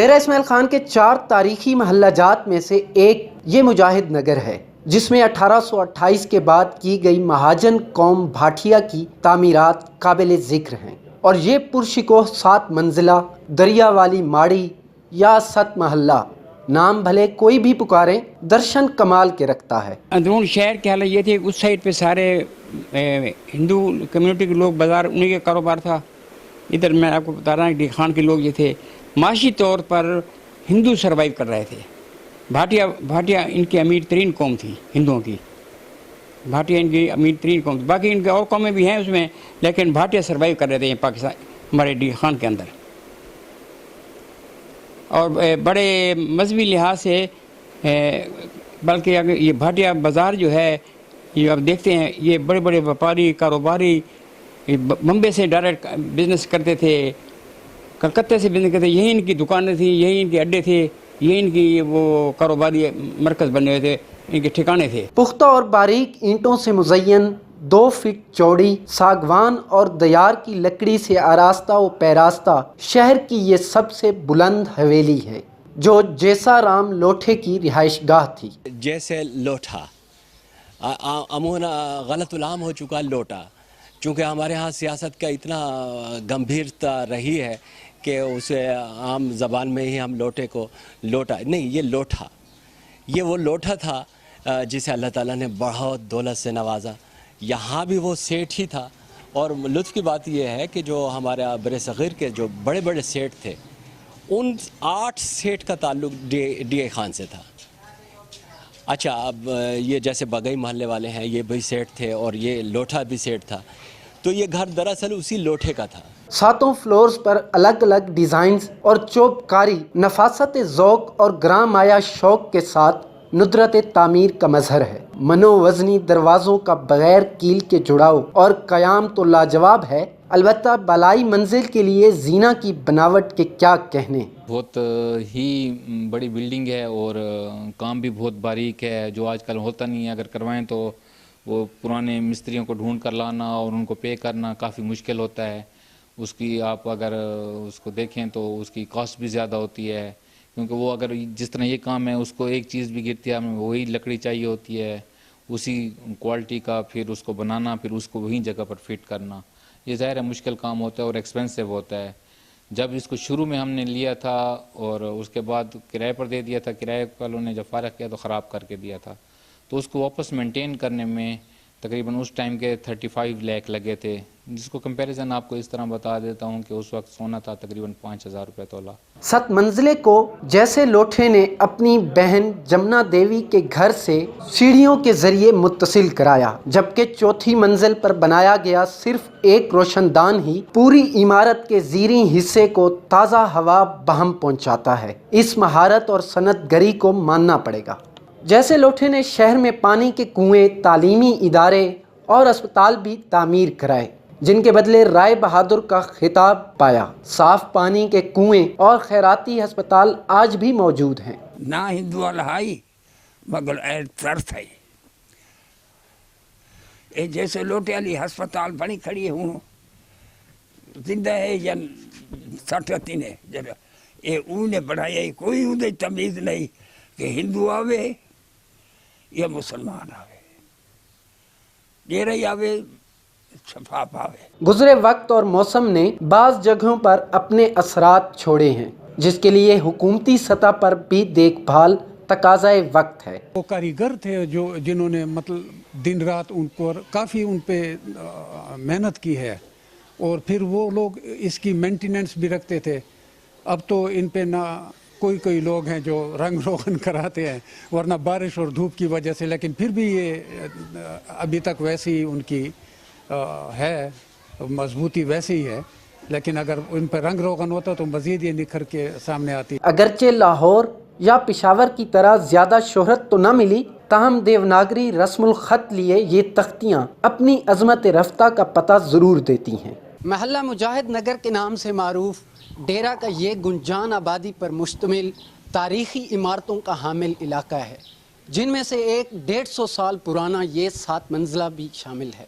ڈیرہ اسماعیل خان کے 4 تاریخی محلہ جات میں سے ایک یہ مجاہد نگر ہے، جس میں 1828 کے بعد کی گئی مہاجن قوم بھاٹیا کی تعمیرات قابل ذکر ہیں، اور یہ پرشکوہ 7 منزلہ دریا والی ماڑی یا 7 محلہ نام بھلے کوئی بھی پکاریں درشن کمال کے رکھتا ہے۔ اندرون شہر کے حالت یہ تھے، اس سائڈ پہ سارے ہندو کمیونٹی کے لوگ، بازار انہیں کا کاروبار تھا۔ ادھر میں آپ کو بتا رہا ہوں ڈی خان کے لوگ یہ تھے، معاشی طور پر ہندو سروائیو کر رہے تھے۔ بھاٹیا ان کی امیر ترین قوم تھی، ہندوؤں کی۔ بھاٹیا ان کی امیر ترین قوم تھی، باقی ان کے اور قومیں بھی ہیں اس میں، لیکن بھاٹیا سروائیو کر رہے تھے پاکستان ہمارے ڈی خان کے اندر۔ اور بڑے مذہبی لحاظ سے بلکہ اگر یہ بھاٹیا بازار جو ہے، یہ آپ دیکھتے ہیں، یہ بڑے بڑے ویپاری کاروباری بمبے سے ڈائریکٹ بزنس کرتے تھے، کلکتہ سے بزنس کرتے تھے، یہی ان کی دکانیں تھیں، یہی ان کے اڈے تھے، یہی ان کی وہ کاروباری مرکز بنے ہوئے تھے، ان کے ٹھکانے تھے۔ پختہ اور باریک اینٹوں سے مزین 2 فٹ چوڑی ساگوان اور دیار کی لکڑی سے آراستہ و پیراستہ شہر کی یہ سب سے بلند حویلی ہے، جو جیسا رام لوٹھے کی رہائش گاہ تھی۔ جیسے لوٹھا عموماً غلط العام ہو چکا لوٹا، چونکہ ہمارے ہاں سیاست کا اتنا گمبھیرتا رہی ہے کہ اسے عام زبان میں ہی ہم لوٹے کو لوٹا نہیں، یہ لوٹھا، یہ وہ لوٹھا تھا جسے اللہ تعالیٰ نے بہت دولت سے نوازا۔ یہاں بھی وہ سیٹ ہی تھا، اور لطف کی بات یہ ہے کہ جو ہمارے بر صغیر کے جو بڑے بڑے سیٹ تھے، ان 8 سیٹ کا تعلق ڈی اے خان سے تھا۔ اچھا، اب یہ جیسے بگئی محلے والے ہیں، یہ بھی سیٹ تھے، اور یہ لوٹھا بھی سیٹ تھا، تو یہ گھر دراصل اسی لوٹھے کا تھا۔ 7 فلورز پر الگ الگ ڈیزائنز اور چوب کاری نفاست ذوق اور گراں مایہ شوق کے ساتھ ندرت تعمیر کا مظہر ہے۔ منو وزنی دروازوں کا بغیر کیل کے جڑاؤ اور قیام تو لاجواب ہے، البتہ بالائی منزل کے لیے زینہ کی بناوٹ کے کیا کہنے۔ بہت ہی بڑی بلڈنگ ہے، اور کام بھی بہت باریک ہے، جو آج کل ہوتا نہیں ہے۔ اگر کروائیں تو وہ پرانے مستریوں کو ڈھونڈ کر لانا اور ان کو پے کرنا کافی مشکل ہوتا ہے۔ اس کی آپ اگر اس کو دیکھیں تو اس کی کاسٹ بھی زیادہ ہوتی ہے، کیونکہ وہ اگر جس طرح یہ کام ہے، اس کو ایک چیز بھی گرتی ہے، ہمیں وہی لکڑی چاہیے ہوتی ہے، اسی کوالٹی کا، پھر اس کو بنانا، پھر اس کو وہی جگہ پر فٹ کرنا، یہ ظاہر ہے مشکل کام ہوتا ہے اور ایکسپینسو ہوتا ہے۔ جب اس کو شروع میں ہم نے لیا تھا اور اس کے بعد کرائے پر دے دیا تھا، کرائے والوں نے جب فارغ کیا تو خراب کر کے دیا تھا، تو اس کو واپس مینٹین کرنے میں تقریباً اس ٹائم کے 35 لاکھ لگے تھے، جس کو کمپیریزن آپ کو اس طرح بتا دیتا ہوں کہ اس وقت سونا تھا تقریباً 5000 روپے تولہ۔ 7 منزلے کو جیسے لوٹھے نے اپنی بہن جمنا دیوی کے گھر سے سیڑھیوں کے ذریعے متصل کرایا، جبکہ 4تھی منزل پر بنایا گیا صرف ایک روشن دان ہی پوری عمارت کے زیریں حصے کو تازہ ہوا بہم پہنچاتا ہے۔ اس مہارت اور صنعت گری کو ماننا پڑے گا۔ جیسے لوٹھے نے شہر میں پانی کے کنویں، تعلیمی ادارے اور اسپتال بھی تعمیر کرائے، جن کے بدلے رائے بہادر کا خطاب پایا۔ صاف پانی کے کنویں اور خیراتی ہسپتال آج بھی موجود ہیں۔ نہ ہندو الہائی مگر ترس ہے، یہ جیسے لوٹے علی ہسپتال بنی کھڑی ہے، ہوں زندہ ہے یا 60 ہے، یہ انہیں بڑھایا، کوئی انہیں تمیز نہیں کہ ہندو آوے یا مسلمان آوے، ڈیرہ آوے شفاف آوے۔ گزرے وقت اور موسم نے بعض جگہوں پر اپنے اثرات چھوڑے ہیں، جس کے لیے حکومتی سطح پر بھی دیکھ بھال تقاضائے وقت ہے۔ وہ کاریگر تھے جنہوں نے مطلب دن رات ان کو کافی ان پہ محنت کی ہے، اور پھر وہ لوگ اس کی مینٹیننس بھی رکھتے تھے۔ اب تو ان پہ نہ کوئی لوگ ہیں جو رنگ روغن کراتے ہیں، ورنہ بارش اور دھوپ کی وجہ سے، لیکن پھر بھی یہ ابھی تک ویسی ان کی ہے، مضبوطی ویسی ہی ہے، لیکن اگر ان پہ رنگ روغن ہوتا تو مزید یہ نکھر کے سامنے آتی۔ اگرچہ لاہور یا پشاور کی طرح زیادہ شہرت تو نہ ملی، تاہم دیوناگری رسم الخط لیے یہ تختیاں اپنی عظمت رفتہ کا پتہ ضرور دیتی ہیں۔ محلہ مجاہد نگر کے نام سے معروف ڈیرہ کا یہ گنجان آبادی پر مشتمل تاریخی عمارتوں کا حامل علاقہ ہے، جن میں سے ایک 150 سال پرانا یہ 7 منزلہ بھی شامل ہے۔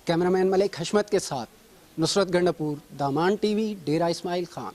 کیمرامین ملک حشمت کے ساتھ نصرت گنڈاپور، دامان ٹی وی، ڈیرہ اسماعیل خان۔